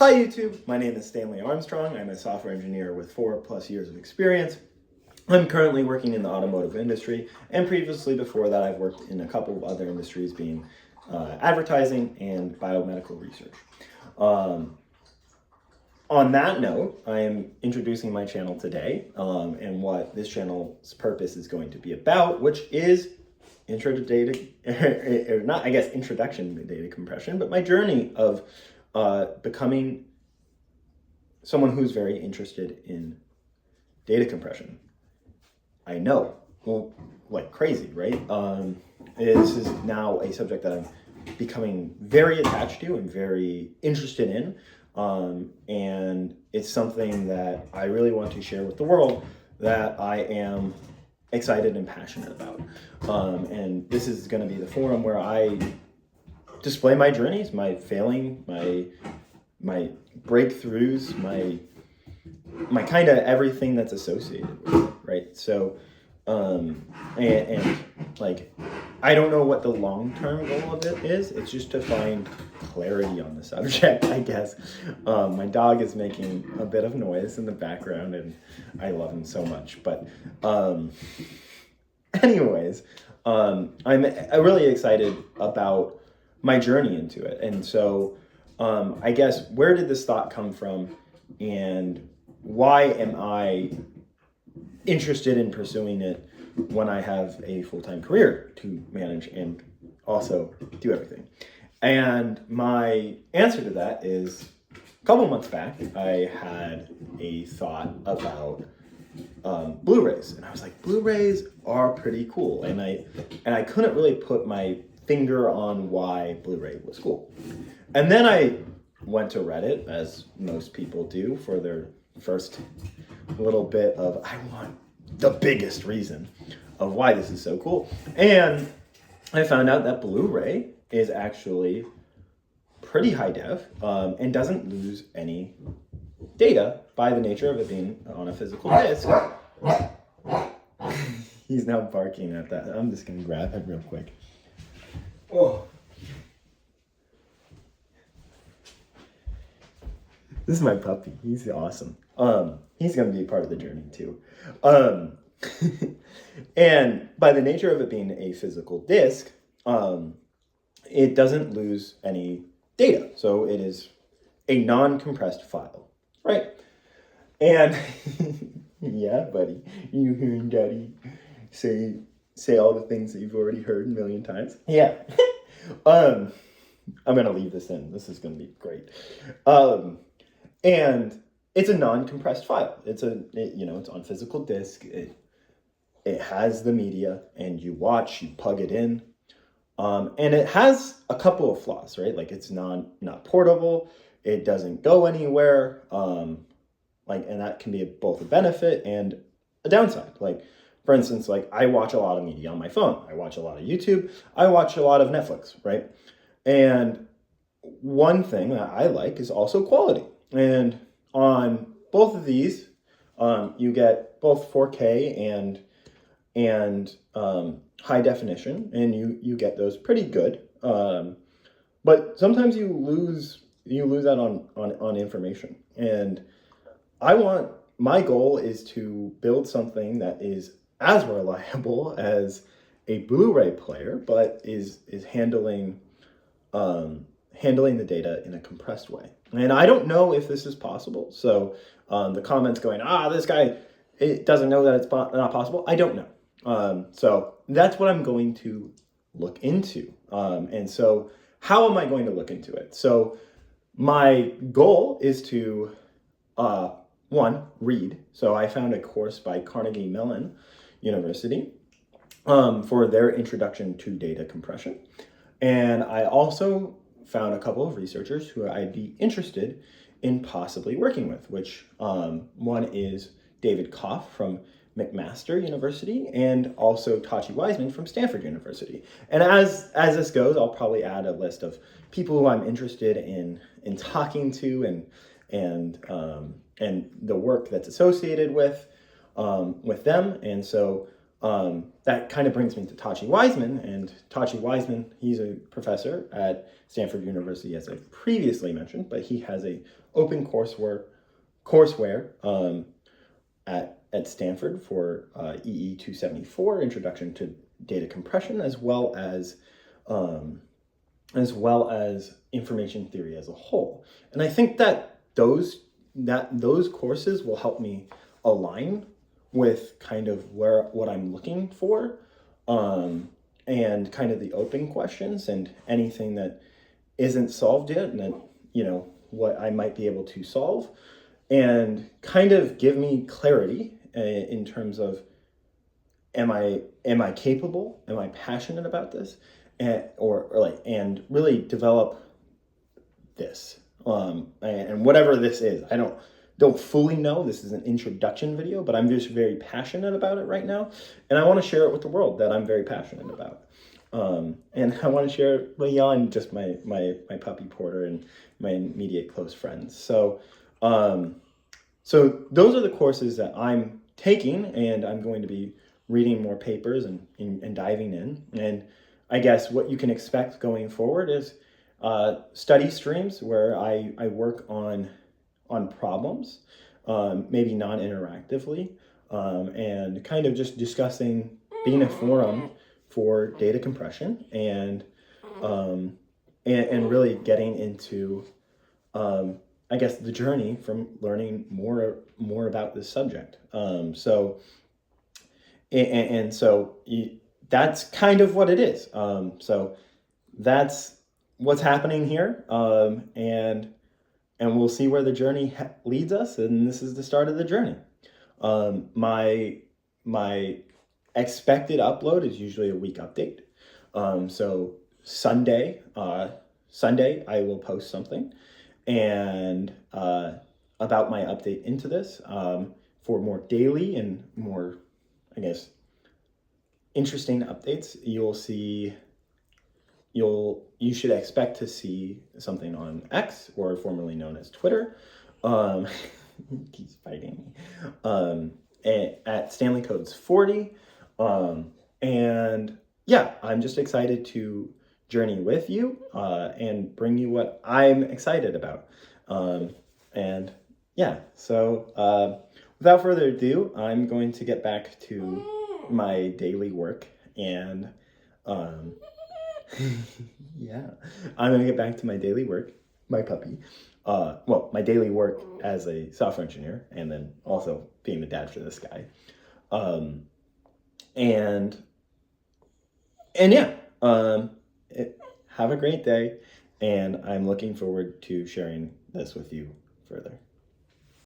Hi YouTube, my name is Stanley Armstrong. I'm a software engineer with 4+ years of experience. I'm currently working in the automotive industry, and previously before that I've worked in a couple of other industries being advertising and biomedical research. On that note, I am introducing my channel today and what this channel's purpose is going to be about, which is introduction to data compression, but my journey of becoming someone who's very interested in data compression. I know, well, like crazy, right? This is now a subject that I'm becoming very attached to and very interested in. And it's something that I really want to share with the world that I am excited and passionate about. And this is going to be the forum where I display my journeys, my failing, my breakthroughs, my kind of everything that's associated with it, right? So, and like, I don't know what the long-term goal of it is. It's just to find clarity on the subject, I guess. My dog is making a bit of noise in the background, and I love him so much. But anyways, I'm really excited about my journey into it. And so I guess, where did this thought come from, and why am I interested in pursuing it when I have a full-time career to manage and also do everything? And my answer to that is, a couple months back, I had a thought about Blu-rays, and I was like, Blu-rays are pretty cool, and I couldn't really put my finger on why Blu-ray was cool. And then I went to Reddit, as most people do, for their first little bit of, I want the biggest reason of why this is so cool. And I found out that Blu-ray is actually pretty high def and doesn't lose any data by the nature of it being on a physical disc. He's now barking at that. I'm just gonna grab him real quick. Oh. This is my puppy. He's awesome. He's gonna be a part of the journey too. And by the nature of it being a physical disc, it doesn't lose any data. So it is a non-compressed file, right? And yeah, buddy, you hearing Daddy say all the things that you've already heard a million times? Yeah. I'm gonna leave this in. This is gonna be great. And it's a non-compressed file. It's on physical disk. It has the media, and you plug it in. And it has a couple of flaws, right? Like, it's not portable. It doesn't go anywhere. And that can be both a benefit and a downside. Like, for instance, like, I watch a lot of media on my phone. I watch a lot of YouTube. I watch a lot of Netflix, right? And one thing that I like is also quality. And on both of these, you get both 4K and high definition, and you get those pretty good. But sometimes you lose out on information. And my goal is to build something that is as reliable as a Blu-ray player, but is handling the data in a compressed way. And I don't know if this is possible. So the comments going, this guy, it doesn't know that it's not possible. I don't know. So that's what I'm going to look into. And so how am I going to look into it? So my goal is to, read. So I found a course by Carnegie Mellon University for their introduction to data compression. And I also found a couple of researchers who I'd be interested in possibly working with, which one is David Koff from McMaster University, and also Tachi Weisman from Stanford University. And as this goes, I'll probably add a list of people who I'm interested in talking to and the work that's associated with them. And so that kind of brings me to Tachi Wiseman. And Tachi Wiseman, he's a professor at Stanford University, as I previously mentioned, but he has a open courseware at Stanford for EE 274, Introduction to Data Compression, as well as information theory as a whole. And I think that those courses will help me align with kind of what I'm looking for, and kind of the open questions and anything that isn't solved yet, and then, what I might be able to solve, and kind of give me clarity in terms of, am I capable? Am I passionate about this? And really develop this, and whatever this is. I don't fully know. This is an introduction video, but I'm just very passionate about it right now, and I want to share it with the world that I'm very passionate about. And I want to share it beyond just my puppy Porter and my immediate close friends. So those are the courses that I'm taking, and I'm going to be reading more papers and diving in. And I guess what you can expect going forward is study streams where I work on problems, maybe non-interactively, and kind of just discussing, being a forum for data compression, and really getting into, I guess, the journey from learning more about this subject. So that's kind of what it is. So that's what's happening here, and we'll see where the journey leads us. And this is the start of the journey. My expected upload is usually a week update. So Sunday I will post something, and about my update into this, for more daily and more, I guess, interesting updates. You should expect to see something on X, or formerly known as Twitter. He's fighting me. At Stanley Codes 40. And yeah, I'm just excited to journey with you, and bring you what I'm excited about. And yeah, so without further ado, I'm going to get back to my daily work, and yeah, I'm gonna get back to my daily work, my puppy. My daily work as a software engineer, and then also being the dad for this guy. And yeah, have a great day, and I'm looking forward to sharing this with you